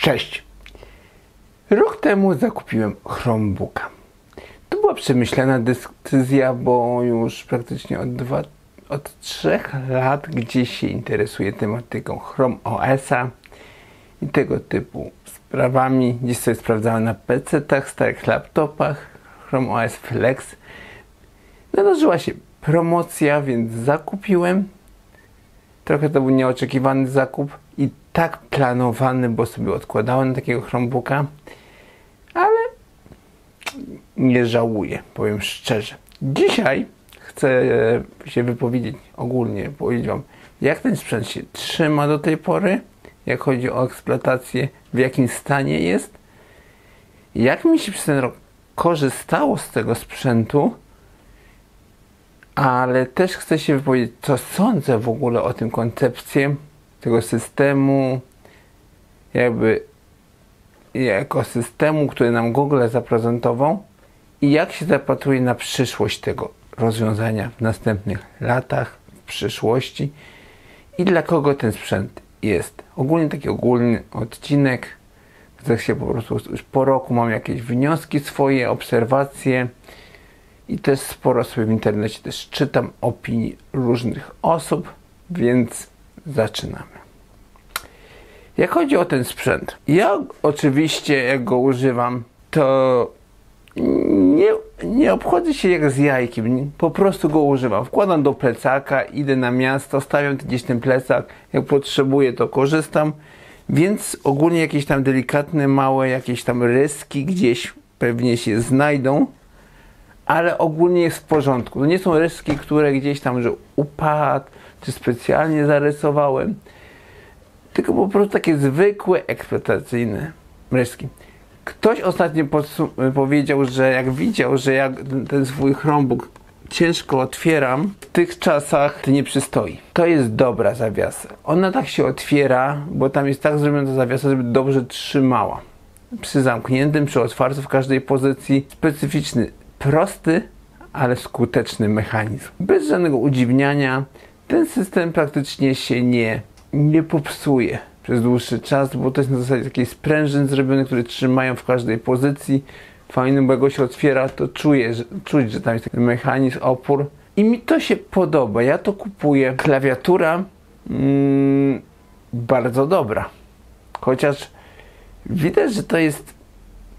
Cześć! Rok temu zakupiłem Chromebooka. To była przemyślana decyzja, bo już praktycznie od 3 lat gdzieś się interesuję tematyką Chrome OS-a i tego typu sprawami. Gdzieś sobie sprawdzałem na PC-tach, starych laptopach, Chrome OS Flex. Nadarzyła się promocja, więc zakupiłem. Trochę to był nieoczekiwany zakup i tak planowany, bo sobie odkładałem na takiego Chromebooka, ale nie żałuję, powiem szczerze. Dzisiaj chcę się wypowiedzieć ogólnie, powiedzieć wam, jak ten sprzęt się trzyma do tej pory, jak chodzi o eksploatację, w jakim stanie jest, jak mi się przez ten rok korzystało z tego sprzętu, ale też chcę się wypowiedzieć, co sądzę w ogóle o tym koncepcji tego systemu, jakby ekosystemu, który nam Google zaprezentował i jak się zapatruje na przyszłość tego rozwiązania w następnych latach, w przyszłości i dla kogo ten sprzęt jest. Ogólnie taki ogólny odcinek, chcę się po prostu już po roku mam jakieś wnioski swoje, obserwacje i też sporo sobie w internecie też czytam opinii różnych osób, więc zaczynamy. Jak chodzi o ten sprzęt, ja oczywiście jak go używam, to nie obchodzę się jak z jajkiem, po prostu go używam. Wkładam do plecaka, idę na miasto, stawiam gdzieś ten plecak, jak potrzebuję to korzystam, więc ogólnie jakieś tam delikatne, małe jakieś tam ryski gdzieś pewnie się znajdą, ale ogólnie jest w porządku. To nie są ryski, które gdzieś tam, że upadł, czy specjalnie zarysowałem, tylko po prostu takie zwykłe, eksploatacyjne ryski. Ktoś ostatnio powiedział, że jak widział, że ja ten swój Chromebook ciężko otwieram, w tych czasach to nie przystoi. To jest dobra zawiasa. Ona tak się otwiera, bo tam jest tak zrobiona ta zawiasa, żeby dobrze trzymała. Przy zamkniętym, przy otwarciu w każdej pozycji. Specyficzny, prosty, ale skuteczny mechanizm. Bez żadnego udziwniania. Ten system praktycznie się nie popsuje przez dłuższy czas, bo to jest na zasadzie takiej sprężyn zrobione, które trzymają w każdej pozycji. Fajne, bo jak go się otwiera, to czuć, że tam jest taki mechanizm, opór. I mi to się podoba. Ja to kupuję. Klawiatura bardzo dobra. Chociaż widać, że to jest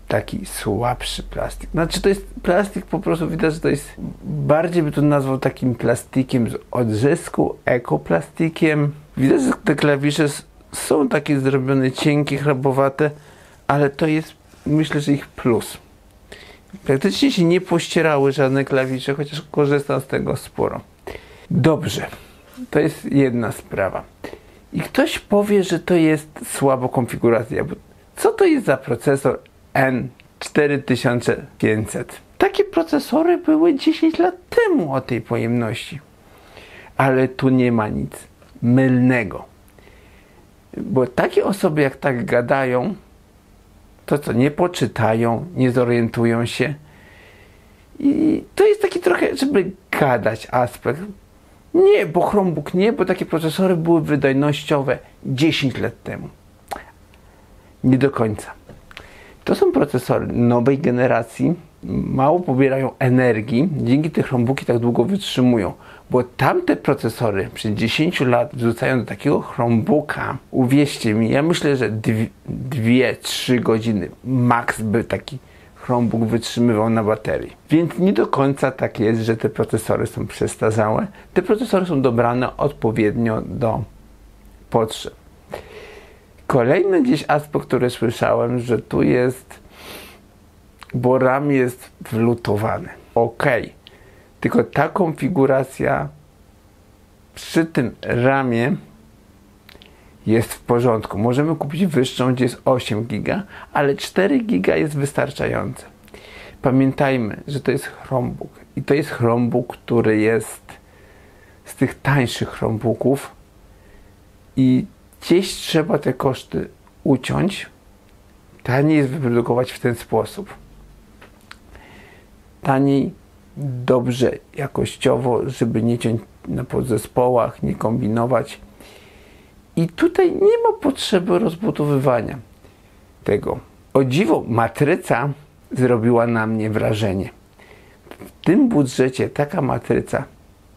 taki słabszy plastik. Znaczy to jest plastik, po prostu widać, że to jest, bardziej by to nazwał takim plastikiem z odzysku, ekoplastikiem. Widać, że te klawisze są takie zrobione cienkie, chrapowate, ale to jest, myślę, że ich plus. Praktycznie się nie pościerały żadne klawisze, chociaż korzystam z tego sporo. Dobrze, to jest jedna sprawa. I ktoś powie, że to jest słaba konfiguracja, bo co to jest za procesor N4500? Takie procesory były 10 lat temu o tej pojemności. Ale tu nie ma nic mylnego. Bo takie osoby jak tak gadają, to co, nie poczytają, nie zorientują się. I to jest taki trochę, żeby gadać aspekt. Nie, bo Chromebook nie, bo takie procesory były wydajnościowe 10 lat temu. Nie do końca. To są procesory nowej generacji, mało pobierają energii, dzięki te Chromebooki tak długo wytrzymują. Bo tamte procesory przy 10 lat wrzucają do takiego Chromebooka, uwierzcie mi, ja myślę, że 2-3 godziny max by taki Chromebook wytrzymywał na baterii. Więc nie do końca tak jest, że te procesory są przestarzałe. Te procesory są dobrane odpowiednio do potrzeb. Kolejny gdzieś aspekt, który słyszałem, że tu jest, bo RAM jest wlutowany. Ok, tylko ta konfiguracja przy tym RAM-ie jest w porządku. Możemy kupić wyższą, gdzie jest 8 GB, ale 4 GB jest wystarczające. Pamiętajmy, że to jest Chromebook i to jest Chromebook, który jest z tych tańszych Chromebooków i gdzieś trzeba te koszty uciąć. Taniej jest wyprodukować w ten sposób. Taniej, dobrze, jakościowo, żeby nie ciąć na podzespołach, nie kombinować. I tutaj nie ma potrzeby rozbudowywania. tego. O dziwo, matryca zrobiła na mnie wrażenie. W tym budżecie taka matryca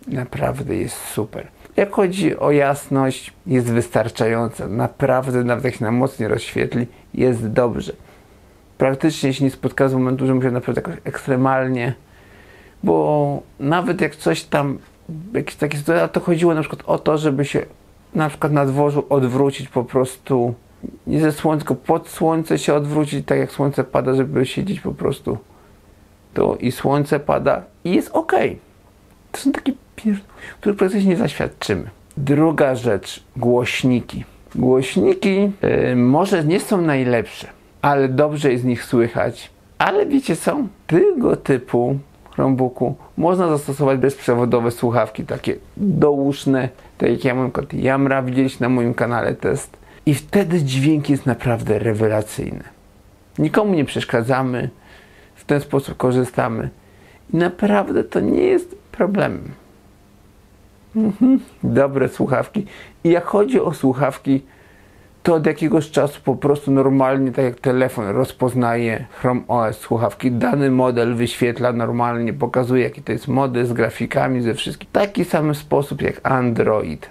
naprawdę jest super. Jak chodzi o jasność, jest wystarczająca. Naprawdę, nawet jak się nam mocniej rozświetli, jest dobrze. Praktycznie się nie spotkałem z momentu, że muszę naprawdę jakoś ekstremalnie, bo nawet jak coś tam, jakieś takie sytuacje, to chodziło na przykład o to, żeby się na przykład na dworzu odwrócić po prostu, nie ze słońca, tylko pod słońce się odwrócić, tak jak słońce pada, żeby siedzieć po prostu tu i słońce pada i jest ok. To są takie pierdoły, których praktycznie nie zaświadczymy. Druga rzecz, głośniki. Głośniki może nie są najlepsze, ale dobrze jest z nich słychać. Ale wiecie co? Tego typu Chromebooku można zastosować bezprzewodowe słuchawki, takie dołuszne, tak jak ja mam kod Yamra, widzieliście na moim kanale test. I wtedy dźwięk jest naprawdę rewelacyjny. Nikomu nie przeszkadzamy, w ten sposób korzystamy. I naprawdę to nie jest problemem. Dobre słuchawki. I jak chodzi o słuchawki, to od jakiegoś czasu po prostu normalnie, tak jak telefon rozpoznaje Chrome OS słuchawki, dany model wyświetla normalnie, pokazuje jaki to jest model z grafikami, ze wszystkim. W taki sam sposób jak Android.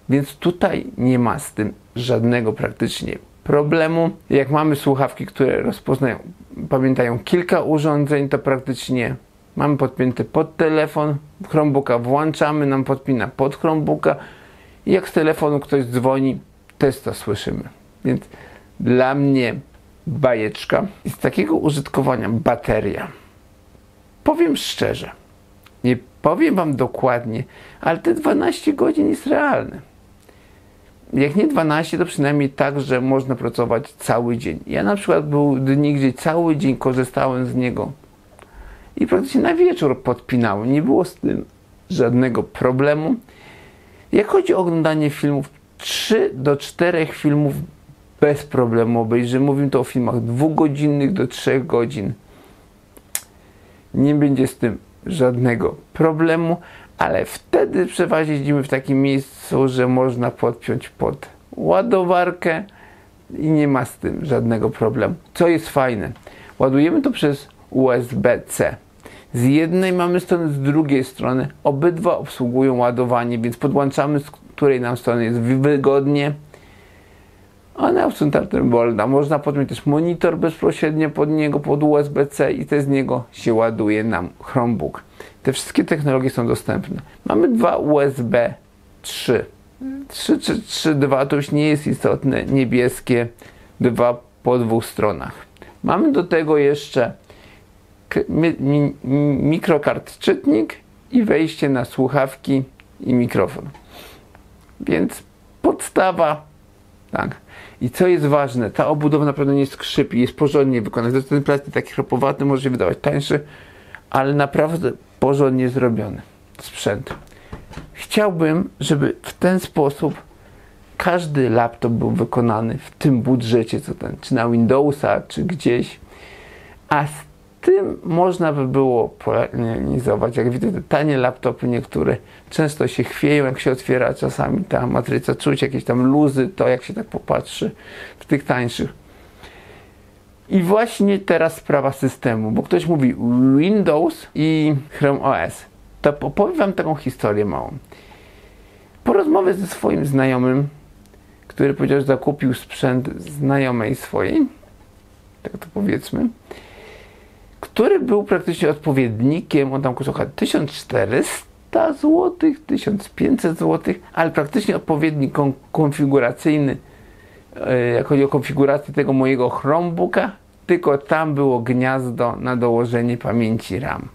Więc tutaj nie ma z tym żadnego praktycznie problemu. Jak mamy słuchawki, które rozpoznają, pamiętają kilka urządzeń, to praktycznie mamy podpięty pod telefon, Chromebooka włączamy, nam podpina pod Chromebooka i jak z telefonu ktoś dzwoni, też to słyszymy. Więc dla mnie bajeczka. I z takiego użytkowania bateria. Powiem szczerze, nie powiem wam dokładnie, ale te 12 godzin jest realne. Jak nie 12, to przynajmniej tak, że można pracować cały dzień. Ja na przykład był dni, gdzie cały dzień korzystałem z niego i praktycznie na wieczór podpinałem. Nie było z tym żadnego problemu. Jak chodzi o oglądanie filmów, 3 do 4 filmów bez problemu obejrzę. Mówimy to o filmach 2-godzinnych do 3 godzin. Nie będzie z tym żadnego problemu, ale wtedy przeważnie siedzimy w takim miejscu, że można podpiąć pod ładowarkę i nie ma z tym żadnego problemu. Co jest fajne, ładujemy to przez USB-C. Z jednej mamy strony, z drugiej strony. Obydwa obsługują ładowanie, więc podłączamy, z której nam strony jest wygodnie. One są wolna. Można podpiąć też monitor bezpośrednio pod niego, pod USB-C i z niego się ładuje nam Chromebook. Te wszystkie technologie są dostępne. Mamy dwa USB 3. 3 czy 3.2 to już nie jest istotne. Niebieskie, dwa po 2 stronach. Mamy do tego jeszcze mikrokart czytnik i wejście na słuchawki i mikrofon. Więc podstawa, tak. I co jest ważne, ta obudowa naprawdę nie skrzypi, jest porządnie wykonana. Ten plastik taki chropowaty może się wydawać tańszy, ale naprawdę porządnie zrobiony sprzęt. Chciałbym, żeby w ten sposób każdy laptop był wykonany w tym budżecie, co ten, czy na Windowsa, czy gdzieś, a z tym można by było polemizować. Jak widzę, te tanie laptopy niektóre często się chwieją, jak się otwiera czasami ta matryca, czuć jakieś tam luzy, to jak się tak popatrzy w tych tańszych. I właśnie teraz sprawa systemu, bo ktoś mówi Windows i Chrome OS. To opowiem wam taką historię małą. Po rozmowie ze swoim znajomym, który powiedział, że zakupił sprzęt znajomej swojej, tak to powiedzmy, który był praktycznie odpowiednikiem, on tam kosztował 1400 zł, 1500 zł, ale praktycznie odpowiednik konfiguracyjny, jak chodzi o konfigurację tego mojego Chromebooka, tylko tam było gniazdo na dołożenie pamięci RAM.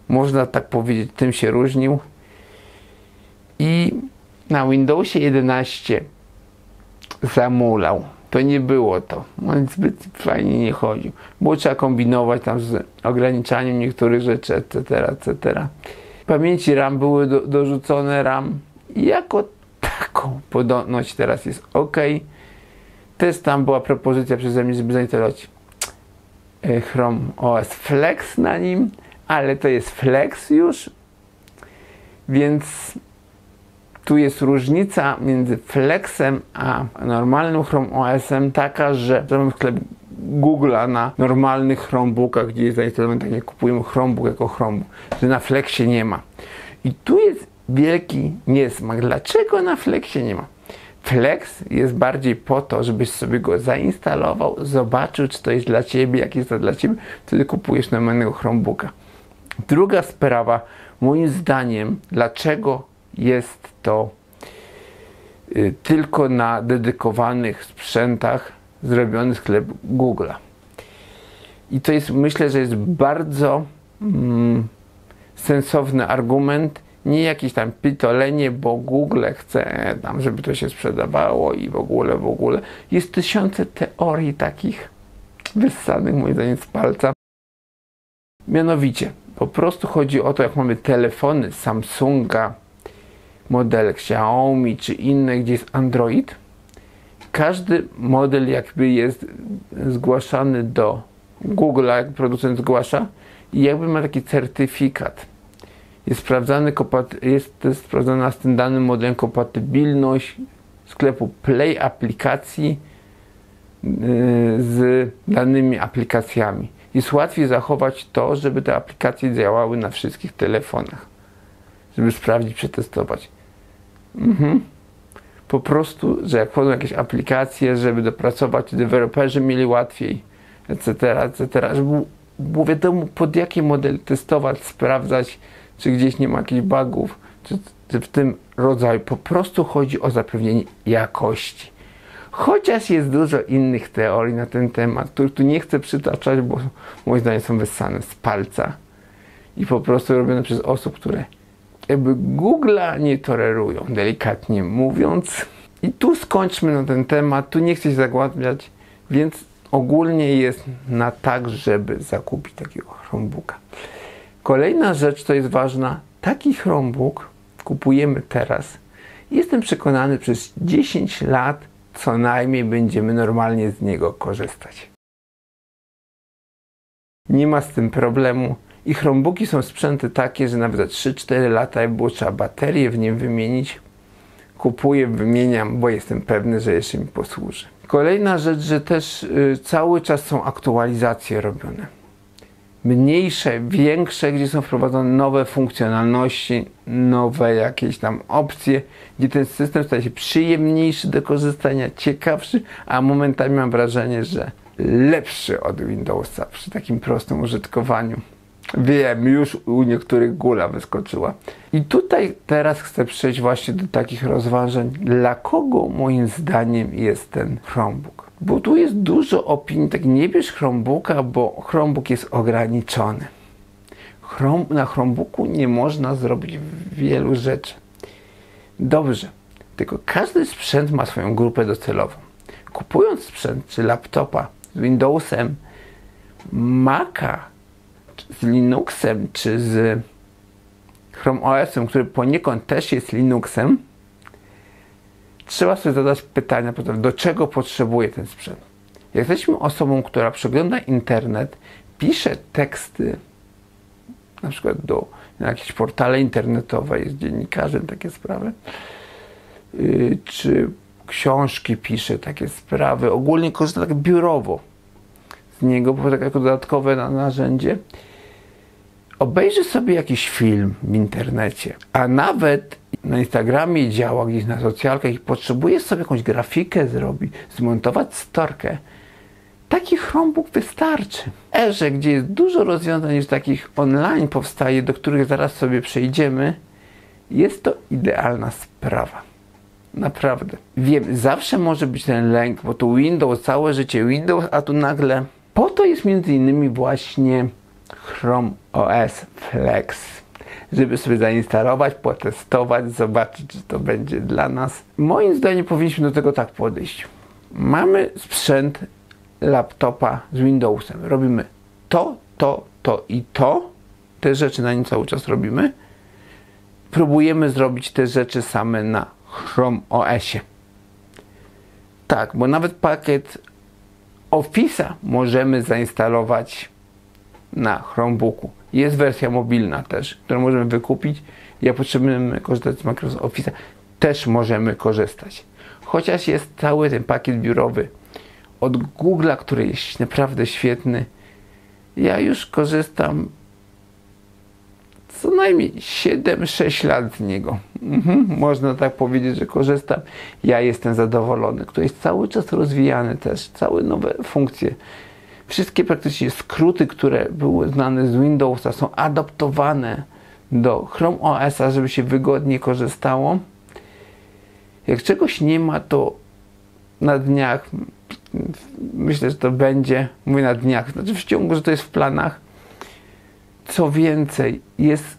Można tak powiedzieć, tym się różnił. I na Windowsie 11 zamulał. To nie było to. On zbyt fajnie nie chodził. Było trzeba kombinować tam z ograniczaniem niektórych rzeczy, etc., etc. Pamięci RAM były dorzucone RAM. I jako taką podobność teraz jest ok. Też tam była propozycja przeze mnie, żeby zainstalować Chrome OS Flex na nim, ale to jest Flex już, więc Tu jest różnica między Flexem a normalnym Chrome OS-em taka, że mamy sklep Google'a na normalnych Chromebookach, gdzie jest zainstalowany, tak jak kupujemy Chromebook jako Chromebook, że na Flexie nie ma. I tu jest wielki niesmak. Dlaczego na Flexie nie ma? Flex jest bardziej po to, żebyś sobie go zainstalował, zobaczył, czy to jest dla Ciebie, jak jest to dla Ciebie, wtedy kupujesz normalnego Chromebooka. Druga sprawa, moim zdaniem, dlaczego jest to tylko na dedykowanych sprzętach zrobiony sklep Google'a. I to jest, myślę, że jest bardzo sensowny argument, nie jakieś tam pitolenie, bo Google chce tam, żeby to się sprzedawało i w ogóle. Jest tysiące teorii takich wyssanych, moim zdaniem, z palca. Mianowicie, po prostu chodzi o to, jak mamy telefony Samsunga, model Xiaomi czy inne, gdzie jest Android. Każdy model jakby jest zgłaszany do Google'a, jak producent zgłasza i jakby ma taki certyfikat. Jest sprawdzana z tym danym modelem kompatybilność sklepu Play aplikacji z danymi aplikacjami. Jest łatwiej zachować to, żeby te aplikacje działały na wszystkich telefonach. Żeby sprawdzić, przetestować. Po prostu, że jak wchodzą jakieś aplikacje, żeby dopracować, deweloperzy mieli łatwiej, etc., żeby było wiadomo, pod jaki model testować, sprawdzać, czy gdzieś nie ma jakichś bugów, czy w tym rodzaju. Po prostu chodzi o zapewnienie jakości. Chociaż jest dużo innych teorii na ten temat, których tu nie chcę przytaczać, bo moim zdaniem są wyssane z palca i po prostu robione przez osób, które jakby Google'a nie tolerują, delikatnie mówiąc. I tu skończmy na ten temat, tu nie chcę się zagłębiać, więc ogólnie jest na tak, żeby zakupić takiego Chromebooka. Kolejna rzecz, to jest ważna, taki Chromebook kupujemy teraz. Jestem przekonany, przez 10 lat co najmniej będziemy normalnie z niego korzystać. Nie ma z tym problemu. I Chromebooki są sprzęty takie, że nawet za 3-4 lata, jak było trzeba baterię w nim wymienić, kupuję, wymieniam, bo jestem pewny, że jeszcze mi posłuży. Kolejna rzecz, że też cały czas są aktualizacje robione. Mniejsze, większe, gdzie są wprowadzone nowe funkcjonalności, nowe jakieś tam opcje, gdzie ten system staje się przyjemniejszy do korzystania, ciekawszy, a momentami mam wrażenie, że lepszy od Windowsa przy takim prostym użytkowaniu. Wiem, już u niektórych gula wyskoczyła. I tutaj teraz chcę przejść właśnie do takich rozważań, dla kogo moim zdaniem jest ten Chromebook. Bo tu jest dużo opinii, tak nie bierz Chromebooka, bo Chromebook jest ograniczony. Na Chromebooku nie można zrobić wielu rzeczy. Dobrze, tylko każdy sprzęt ma swoją grupę docelową. Kupując sprzęt, czy laptopa z Windowsem, Maca, z Linuxem, czy z Chrome OS-em, który poniekąd też jest Linuxem, trzeba sobie zadać pytania, do czego potrzebuje ten sprzęt. Jak jesteśmy osobą, która przegląda internet, pisze teksty, na przykład na jakieś portale internetowe, jest dziennikarzem, takie sprawy, czy książki pisze, takie sprawy, ogólnie korzysta tak biurowo z niego, jako dodatkowe narzędzie, obejrzy sobie jakiś film w internecie, a nawet na Instagramie działa, gdzieś na socjalkach i potrzebuje sobie jakąś grafikę zrobić, zmontować storkę, taki Chromebook wystarczy. W erze, gdzie jest dużo rozwiązań już takich online powstaje, do których zaraz sobie przejdziemy, jest to idealna sprawa. Naprawdę. Wiem, zawsze może być ten lęk, bo to Windows, całe życie Windows, a tu nagle po to jest między innymi właśnie Chrome OS Flex, żeby sobie zainstalować, potestować, zobaczyć, czy to będzie dla nas. Moim zdaniem powinniśmy do tego tak podejść. Mamy sprzęt laptopa z Windowsem. Robimy to i to. Te rzeczy na nim cały czas robimy. Próbujemy zrobić te rzeczy same na Chrome OS-ie. Tak, bo nawet pakiet Office'a możemy zainstalować na Chromebooku. Jest wersja mobilna też, którą możemy wykupić. Jak potrzebujemy korzystać z Microsoft Office'a. też możemy korzystać. Chociaż jest cały ten pakiet biurowy od Google'a, który jest naprawdę świetny. Ja już korzystam co najmniej 7-6 lat z niego. Można tak powiedzieć, że korzystam. Ja jestem zadowolony. Który jest cały czas rozwijany też. Całe nowe funkcje. Wszystkie praktycznie skróty, które były znane z Windowsa, są adaptowane do Chrome OS-a, żeby się wygodnie korzystało. Jak czegoś nie ma, to na dniach, myślę, że to będzie, mówię na dniach, znaczy w ciągu, że to jest w planach. Co więcej, jest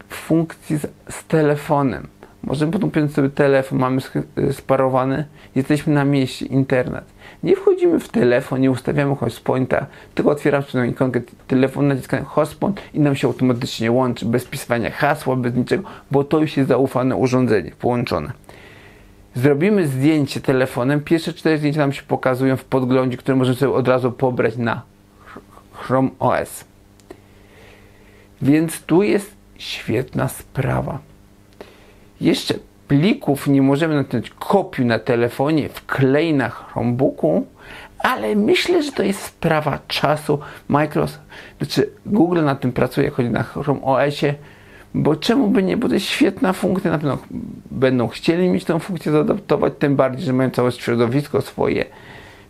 funkcji z telefonem. Możemy podłączyć sobie telefon, mamy sparowany, jesteśmy na mieście, internet. Nie wchodzimy w telefon, nie ustawiamy hotspota, tylko otwieramy sobie ikonkę telefonu, naciskamy hotspot i nam się automatycznie łączy, bez wpisywania hasła, bez niczego, bo to już jest zaufane urządzenie, połączone. Zrobimy zdjęcie telefonem, pierwsze 4 zdjęcia nam się pokazują w podglądzie, które możemy sobie od razu pobrać na Chrome OS. Więc tu jest świetna sprawa. Jeszcze plików nie możemy nacisnąć kopiuj na telefonie, wklej na Chromebooku, ale myślę, że to jest sprawa czasu. Google na tym pracuje, jak chodzi na Chrome OS-ie, bo czemu by nie, bo to jest świetna funkcja, na pewno będą chcieli mieć tę funkcję zaadaptować, tym bardziej, że mają całe środowisko swoje,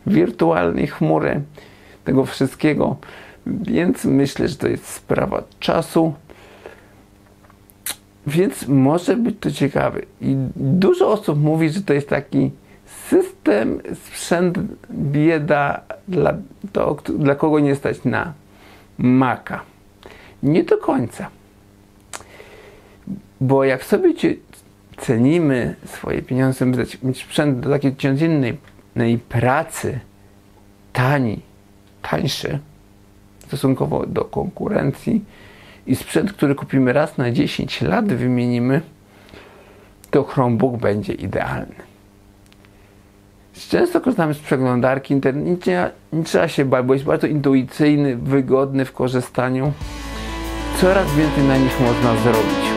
wirtualne chmury, tego wszystkiego, więc myślę, że to jest sprawa czasu. Więc może być to ciekawe. I dużo osób mówi, że to jest taki system, sprzęt bieda dla kogo nie stać na Maca. Nie do końca. Bo jak sobie cenimy swoje pieniądze, by mieć sprzęt do takiej codziennej pracy tańszy stosunkowo do konkurencji, i sprzęt, który kupimy raz na 10 lat, wymienimy, to Chromebook będzie idealny. Często korzystamy z przeglądarki internetu, nie trzeba się bać, bo jest bardzo intuicyjny, wygodny w korzystaniu. Coraz więcej na nich można zrobić.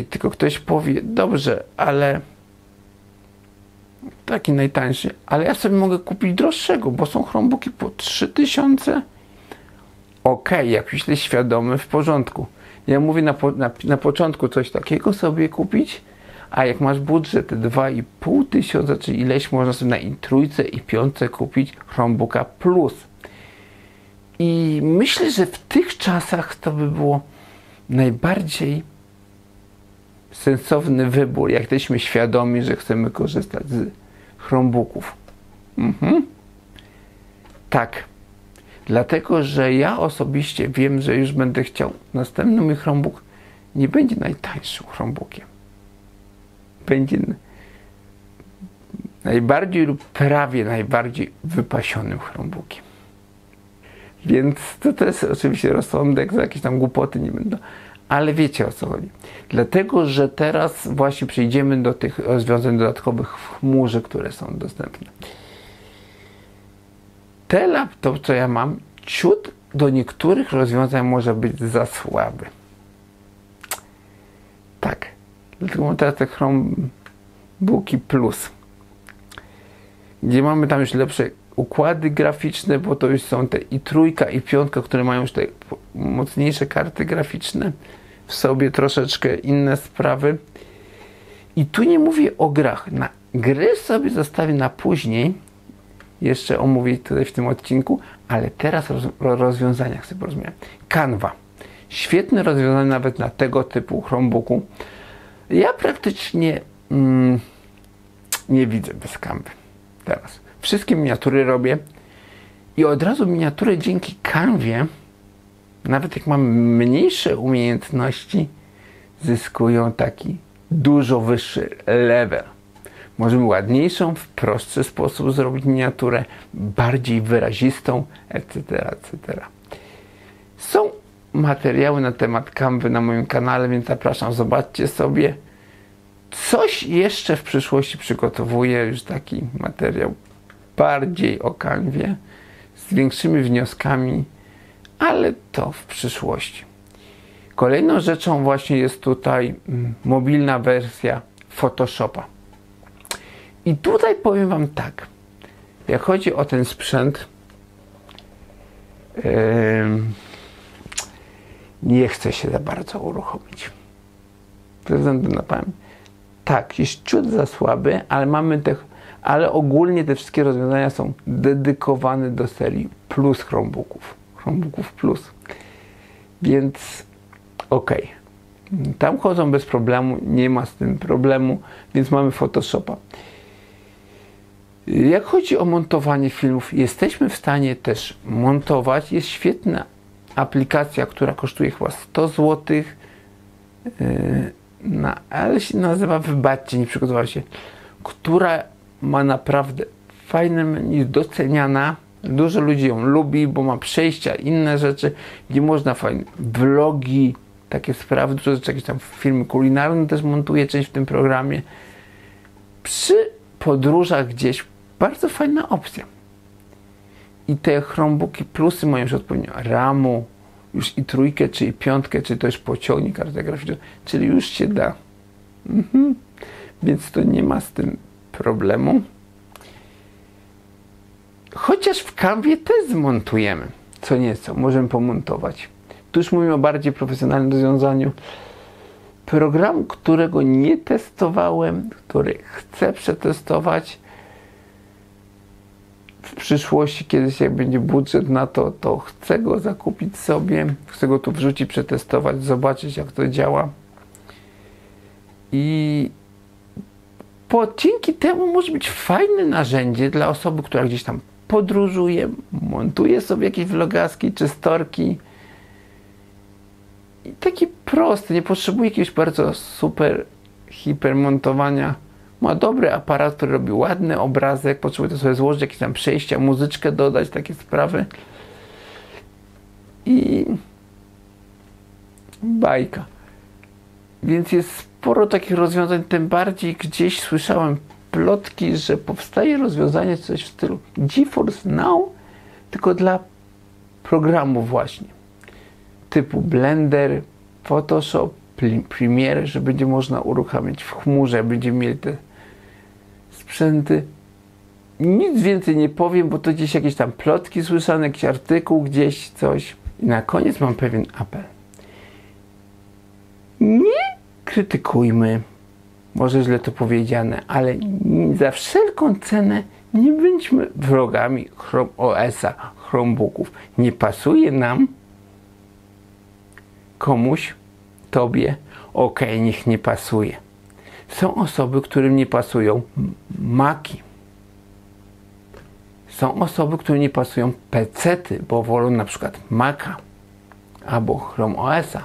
Tylko ktoś powie, dobrze, ale taki najtańszy, ale ja sobie mogę kupić droższego, bo są Chromebooki po 3000. Jak jesteś świadomy, w porządku. Ja mówię na początku coś takiego sobie kupić, a jak masz budżet 2500, czyli ileś można sobie na trójce i piątce kupić Chromebooka Plus. I myślę, że w tych czasach to by było najbardziej sensowny wybór, jak jesteśmy świadomi, że chcemy korzystać z Chromebooków. Tak. Dlatego, że ja osobiście wiem, że już będę chciał. Następny mój Chromebook nie będzie najtańszym Chromebookiem. Będzie najbardziej lub prawie najbardziej wypasionym Chromebookiem. Więc to jest oczywiście rozsądek, za jakieś tam głupoty nie będą. Ale wiecie, o co chodzi. Dlatego, że teraz właśnie przejdziemy do tych rozwiązań dodatkowych w chmurze, które są dostępne. ten laptop, co ja mam, ciut do niektórych rozwiązań może być za słaby. Tak. Dlatego mam teraz te Chromebooki Plus, gdzie mamy tam już lepsze układy graficzne, bo to już są te i trójka, i piątka, które mają już te mocniejsze karty graficzne w sobie, troszeczkę inne sprawy. I tu nie mówię o grach. Na gry sobie zostawię na później. Jeszcze omówię tutaj w tym odcinku, ale teraz o rozwiązaniach sobie porozmawiam. Canva. Świetne rozwiązanie nawet na tego typu Chromebooku. Ja praktycznie nie widzę bez Canvy teraz. Wszystkie miniatury robię i od razu miniatury dzięki Canvie, nawet jak mam mniejsze umiejętności, zyskują taki dużo wyższy level. Możemy ładniejszą, w prostszy sposób zrobić miniaturę, bardziej wyrazistą, etc., etc. Są materiały na temat Canvy na moim kanale, więc zapraszam, zobaczcie sobie. Coś jeszcze w przyszłości przygotowuję, już taki materiał bardziej o Canvie, z większymi wnioskami, ale to w przyszłości. Kolejną rzeczą właśnie jest tutaj mobilna wersja Photoshopa. I tutaj powiem wam tak, jak chodzi o ten sprzęt, nie chcę się za bardzo uruchomić. Ze względu na pamięć. Tak, jest ciut za słaby, ale ogólnie te wszystkie rozwiązania są dedykowane do serii Plus Chromebooków Plus. Więc okej. Tam chodzą bez problemu, nie ma z tym problemu, więc mamy Photoshopa. Jak chodzi o montowanie filmów, jesteśmy w stanie też montować. Jest świetna aplikacja, która kosztuje chyba 100 zł, ale się nazywa, wybaczcie, nie przygotowałem się, która ma naprawdę fajne menu, doceniana. Dużo ludzi ją lubi, bo ma przejścia, inne rzeczy, gdzie można fajne vlogi, takie sprawy, dużo rzeczy, jakieś tam filmy kulinarne też montuję część w tym programie. Przy podróżach gdzieś bardzo fajna opcja. I te Chromebooki Plusy mają już odpowiednio RAMu, już i trójkę, czy i piątkę, czy też pociągnie kartę graficzną, czyli już się da. Więc to nie ma z tym problemu. Chociaż w Canvie też zmontujemy co nieco, możemy pomontować. Tu już mówimy o bardziej profesjonalnym rozwiązaniu. Program, którego nie testowałem, który chcę przetestować w przyszłości, kiedyś jak będzie budżet na to, to chcę go zakupić sobie, chcę go tu wrzucić, przetestować, zobaczyć jak to działa. I dzięki temu może być fajne narzędzie dla osoby, która gdzieś tam podróżuje, montuje sobie jakieś vlogaski czy storki. I taki prosty, nie potrzebuje jakiegoś bardzo super hipermontowania. Ma dobry aparat, który robi ładny obrazek, potrzebuje to sobie złożyć, jakieś tam przejścia, muzyczkę dodać, takie sprawy. I bajka. Więc jest sporo takich rozwiązań, tym bardziej gdzieś słyszałem plotki, że powstaje rozwiązanie coś w stylu GeForce Now, tylko dla programów właśnie. Typu Blender, Photoshop, Premiere, że będzie można uruchamiać w chmurze, będziemy mieli te sprzęty. Nic więcej nie powiem, bo to gdzieś jakieś tam plotki słyszane, jakiś artykuł, gdzieś coś. I na koniec mam pewien apel. Nie krytykujmy, może źle to powiedziane, ale za wszelką cenę nie bądźmy wrogami Chrome OS-a, Chromebooków. Nie pasuje nam, komuś, tobie, okej, niech nie pasuje. Są osoby, którym nie pasują Maci. Są osoby, którym nie pasują PC-ty, bo wolą na przykład Maca albo Chrome OS-a.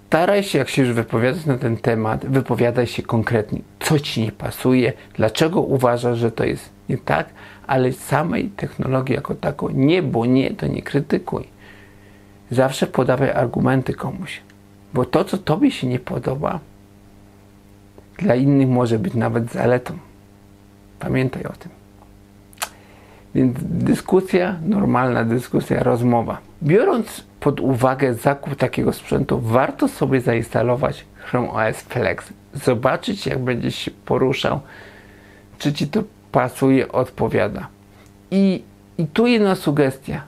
Staraj się, jak się już wypowiadać na ten temat, wypowiadaj się konkretnie, co ci nie pasuje, dlaczego uważasz, że to jest nie tak, ale samej technologii jako taką nie, bo nie, to nie krytykuj. Zawsze podawaj argumenty komuś, bo to, co tobie się nie podoba, dla innych może być nawet zaletą. Pamiętaj o tym. Więc dyskusja, normalna dyskusja, rozmowa. Biorąc pod uwagę zakup takiego sprzętu, warto sobie zainstalować Chrome OS Flex. Zobaczyć, jak będziesz się poruszał, czy ci to pasuje, odpowiada. I tu jedna sugestia.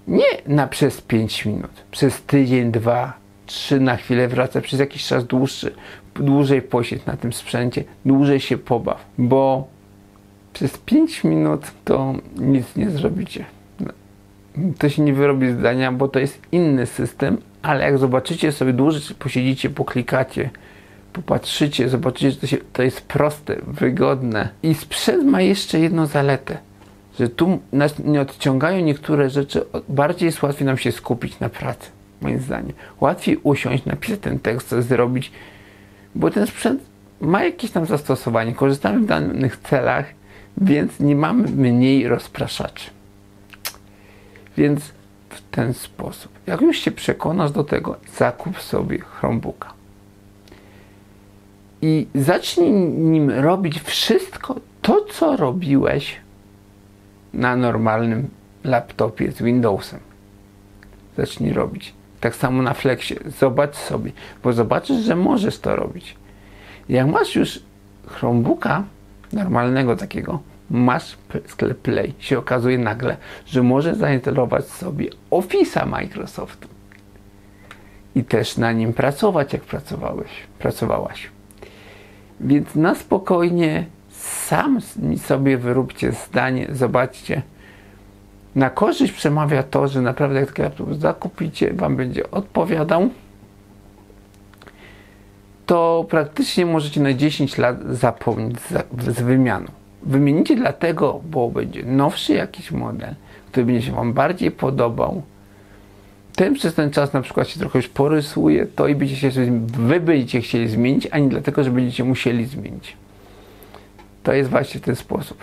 Nie przez 5 minut, przez tydzień, 2, 3 na chwilę wracać, przez jakiś czas dłużej posiedź na tym sprzęcie, dłużej się pobaw, bo przez 5 minut to nic nie zrobicie. To się nie wyrobi zdania, bo to jest inny system, ale jak zobaczycie sobie dłużej, posiedzicie, poklikacie, popatrzycie, zobaczycie, że to jest proste, wygodne. I sprzęt ma jeszcze jedną zaletę, że tu nas nie odciągają niektóre rzeczy, bardziej jest łatwiej nam się skupić na pracy, moim zdaniem. Łatwiej usiąść, napisać ten tekst, coś zrobić, bo ten sprzęt ma jakieś tam zastosowanie, korzystamy w danych celach, więc nie mamy mniej rozpraszaczy. Więc w ten sposób. Jak już się przekonasz do tego, zakup sobie Chromebooka. I zacznij nim robić wszystko to, co robiłeś na normalnym laptopie z Windowsem. Zacznij robić. Tak samo na Flexie. Zobacz sobie, bo zobaczysz, że możesz to robić. Jak masz już Chromebooka, normalnego takiego, masz sklep Play. Się okazuje nagle, że możesz zainstalować sobie Office'a Microsoftu. I też na nim pracować, jak pracowałaś. Więc na spokojnie sam sobie wyróbcie zdanie, zobaczcie. Na korzyść przemawia to, że naprawdę jak taki laptop zakupicie, wam będzie odpowiadał, to praktycznie możecie na 10 lat zapomnieć z wymianą. Wymienicie dlatego, bo będzie nowszy jakiś model, który będzie się wam bardziej podobał. Ten przez ten czas na przykład się trochę już porysuje, to i wy będziecie chcieli zmienić, a nie dlatego, że będziecie musieli zmienić. To jest właśnie w ten sposób.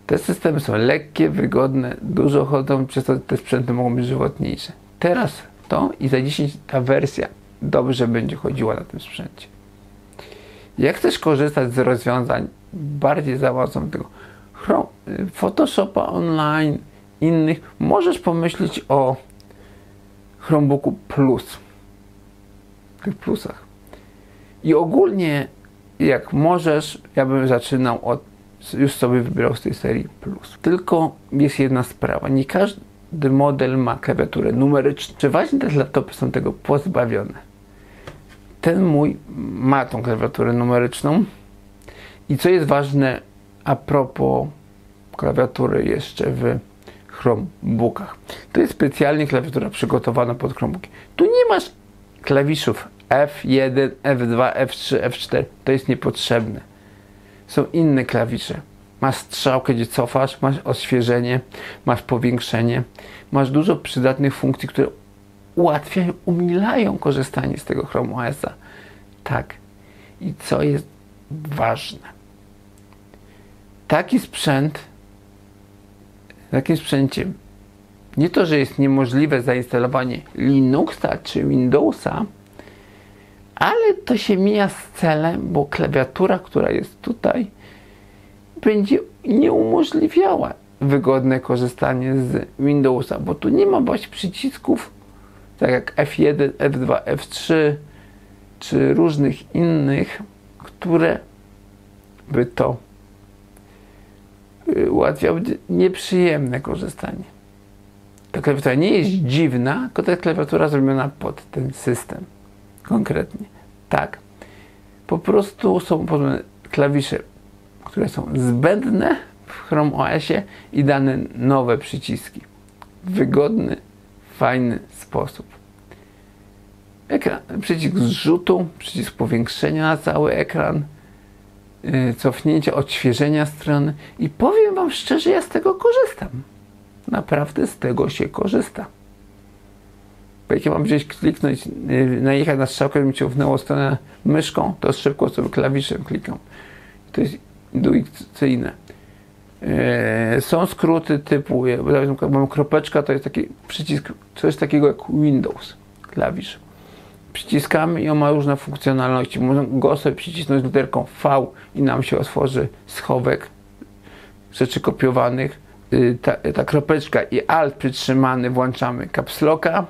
Te systemy są lekkie, wygodne, dużo chodzą, przez to te sprzęty mogą być żywotniejsze. Teraz to i za 10 ta wersja dobrze będzie chodziła na tym sprzęcie. Jak chcesz korzystać z rozwiązań bardziej zaawansowanego, Photoshopa online, innych, możesz pomyśleć o Chromebooku Plus. Tych plusach. I ogólnie, jak możesz, ja bym zaczynał już sobie wybierał z tej serii Plus. Tylko jest jedna sprawa. Nie każdy model ma klawiaturę numeryczną. Przeważnie te laptopy są tego pozbawione. Ten mój ma tą klawiaturę numeryczną. I co jest ważne a propos klawiatury jeszcze w Chromebookach. To jest specjalnie klawiatura przygotowana pod Chromebooki. Tu nie masz klawiszów F1, F2, F3, F4. To jest niepotrzebne. Są inne klawisze. Masz strzałkę, gdzie cofasz, masz odświeżenie, masz powiększenie. Masz dużo przydatnych funkcji, które ułatwiają, umilają korzystanie z tego Chrome OS-a. Tak. I co jest ważne. Taki sprzęt, w takim sprzęcie nie to, że jest niemożliwe zainstalowanie Linuxa czy Windowsa, ale to się mija z celem, bo klawiatura, która jest tutaj, będzie nieumożliwiała wygodne korzystanie z Windowsa, bo tu nie ma właśnie przycisków, tak jak F1, F2, F3 czy różnych innych, które by to ułatwiały nieprzyjemne korzystanie. Ta klawiatura nie jest dziwna, tylko to jest klawiatura zrobiona pod ten system. Konkretnie. Tak. Po prostu są klawisze, które są zbędne w Chrome OS-ie i dane nowe przyciski. W wygodny, fajny sposób. Przycisk zrzutu, przycisk powiększenia na cały ekran, cofnięcia, odświeżenia strony i powiem wam szczerze, ja z tego korzystam. Naprawdę z tego się korzysta. Bo jak ja mam gdzieś kliknąć, najechać na strzałkę, żeby mi ciągnęło stronę myszką, to szybko sobie klawiszem klikam. To jest intuicyjne. Są skróty typu, mam kropeczka, to jest taki przycisk, coś takiego jak Windows, klawisz. Przyciskamy i on ma różne funkcjonalności. Można go sobie przycisnąć literką V i nam się otworzy schowek rzeczy kopiowanych, ta kropeczka i Alt przytrzymany, włączamy caps locka,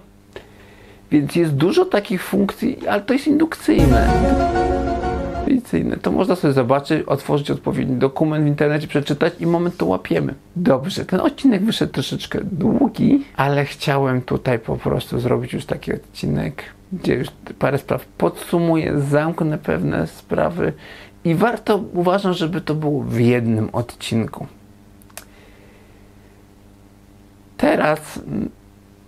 więc jest dużo takich funkcji, ale to jest indukcyjne. To można sobie zobaczyć, otworzyć odpowiedni dokument w internecie, przeczytać i moment to łapiemy. Dobrze, ten odcinek wyszedł troszeczkę długi, ale chciałem tutaj po prostu zrobić już taki odcinek, gdzie już parę spraw podsumuję, zamknę pewne sprawy i uważam, żeby to było w jednym odcinku. Teraz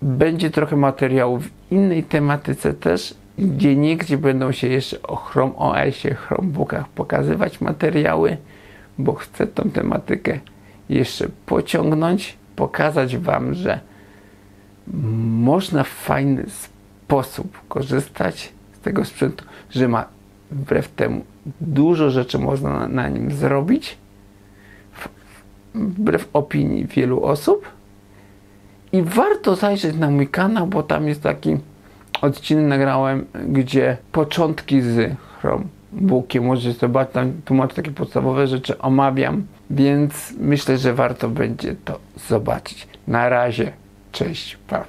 będzie trochę materiału w innej tematyce też, gdzie będą się jeszcze o Chrome OS-ie, Chromebookach pokazywać materiały, bo chcę tą tematykę jeszcze pociągnąć, pokazać Wam, że można w fajny sposób korzystać z tego sprzętu, że ma wbrew temu dużo rzeczy można na nim zrobić, wbrew opinii wielu osób. I warto zajrzeć na mój kanał, bo tam jest taki odcinek nagrałem, gdzie początki z Chromebookiem możecie zobaczyć, tam tłumaczę takie podstawowe rzeczy, omawiam, więc myślę, że warto będzie to zobaczyć. Na razie, cześć, pa.